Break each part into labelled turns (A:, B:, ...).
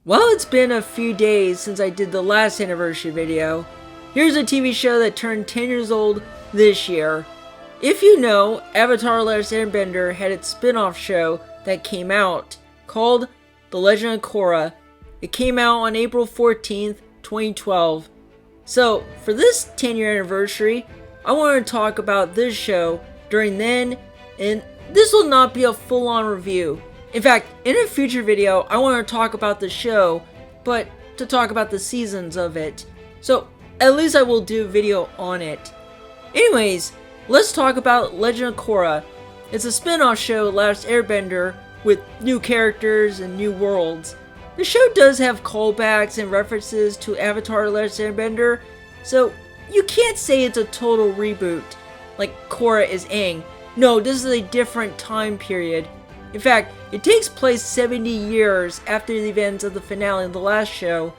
A: Well, it's been a few days since I did the last anniversary video. Here's a TV show that turned 10 years old this year. If you know, Avatar: The Last Airbender had its spin-off show that came out called The Legend of Korra. It came out on April 14th, 2012. So, for this 10-year anniversary, I want to talk about this show during then, and this will not be a full-on review. In fact, in a future video, I want to talk about the show, but to talk about the seasons of it. So, at least I will do a video on it. Anyways, let's talk about Legend of Korra. It's a spin-off show, Last Airbender, with new characters and new worlds. The show does have callbacks and references to Avatar: The Last Airbender, so you can't say it's a total reboot, like Korra is Aang. No, this is a different time period. In fact, it takes place 70 years after the events of the finale of the last show.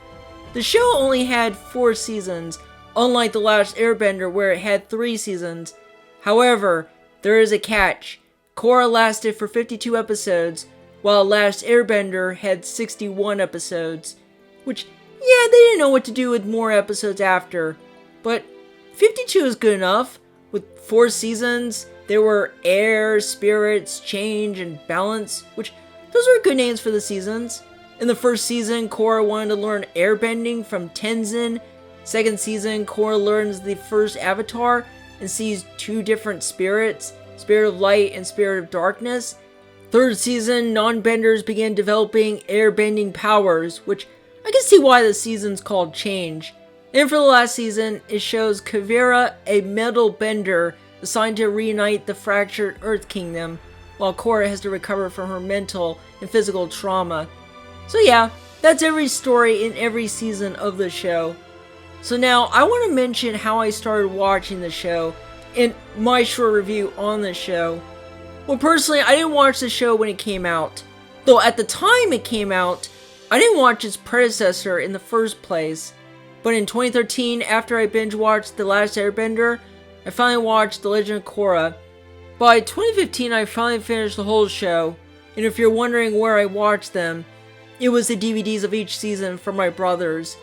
A: The show only had 4 seasons, unlike The Last Airbender where it had 3 seasons. However, there is a catch. Korra lasted for 52 episodes, while Last Airbender had 61 episodes. Which, yeah, they didn't know what to do with more episodes after. But 52 is good enough. With 4 seasons, there were Air, Spirits, Change, and Balance, which those were good names for the seasons. In the first season, Korra wanted to learn airbending from Tenzin. Second season, Korra learns the first Avatar and sees 2 different spirits, Spirit of Light and Spirit of Darkness. Third season, non-benders began developing airbending powers, which I can see why the season's called Change. And for the last season, it shows Kavira, a metal bender, assigned to reunite the fractured Earth Kingdom, while Korra has to recover from her mental and physical trauma. So yeah, that's every story in every season of the show. So now, I want to mention how I started watching the show, and my short review on the show. Well, personally, I didn't watch the show when it came out. Though at the time it came out, I didn't watch its predecessor in the first place. But in 2013, after I binge-watched The Last Airbender, I finally watched The Legend of Korra. By 2015, I finally finished the whole show, and if you're wondering where I watched them, it was the DVDs of each season from my brothers.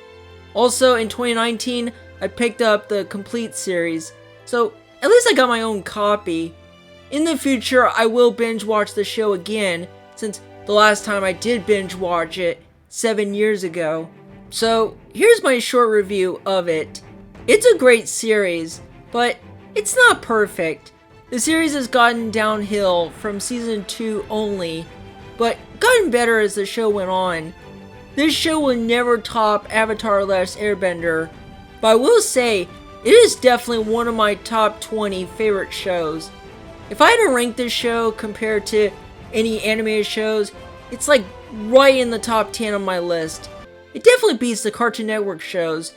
A: Also, in 2019, I picked up the complete series, so at least I got my own copy. In the future, I will binge-watch the show again, since the last time I did binge-watch it, 7 years ago. So, here's my short review of it. It's a great series, but it's not perfect. The series has gotten downhill from season 2 only, but gotten better as the show went on. This show will never top Avatar: The Last Airbender, but I will say, it is definitely one of my top 20 favorite shows. If I had to rank this show compared to any animated shows, it's like right in the top 10 on my list. It definitely beats the Cartoon Network shows,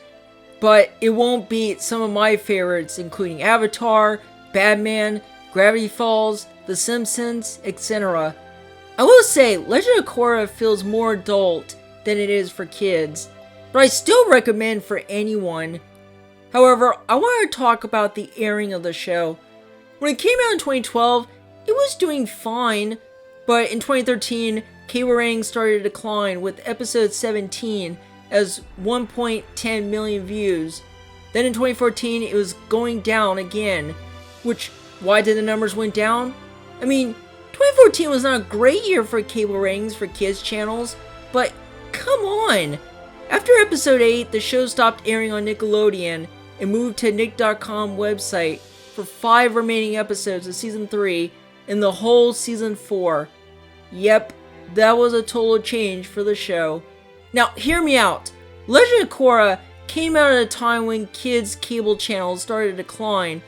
A: but it won't beat some of my favorites, including Avatar, Batman, Gravity Falls, The Simpsons, etc. I will say, Legend of Korra feels more adult than it is for kids, but I still recommend for anyone. However, I want to talk about the airing of the show. When it came out in 2012, it was doing fine, but in 2013, cable ratings started to decline with episode 17 as 1.10 million views. Then in 2014, it was going down again, which, why did the numbers went down? I mean, 2014 was not a great year for cable ratings for kids channels, but come on! After episode 8, the show stopped airing on Nickelodeon and moved to Nick.com website for 5 remaining episodes of season 3 and the whole season 4. Yep, that was a total change for the show. Now, hear me out. Legend of Korra came out at a time when kids' cable channels started to decline,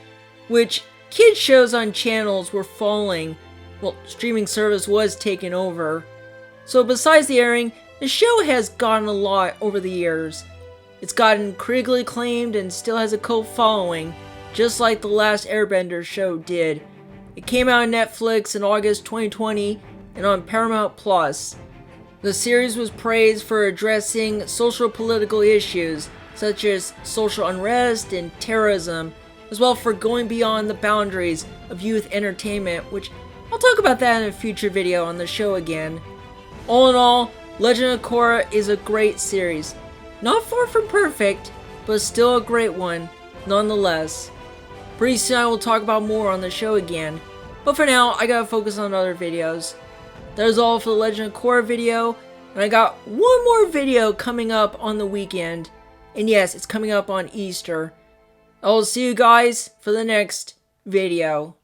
A: which kids' shows on channels were falling. Well, streaming service was taken over. So besides the airing, the show has gotten a lot over the years. It's gotten critically acclaimed and still has a cult following, just like The Last Airbender show did. It came out on Netflix in August 2020 and on Paramount+. The series was praised for addressing social political issues such as social unrest and terrorism, as well for going beyond the boundaries of youth entertainment, which I'll talk about that in a future video on the show again. All in all, Legend of Korra is a great series. Not far from perfect, but still a great one, nonetheless. Pretty soon I will talk about more on the show again, but for now, I gotta focus on other videos. That is all for the Legend of Korra video, and I got one more video coming up on the weekend. And yes, it's coming up on Easter. I will see you guys for the next video.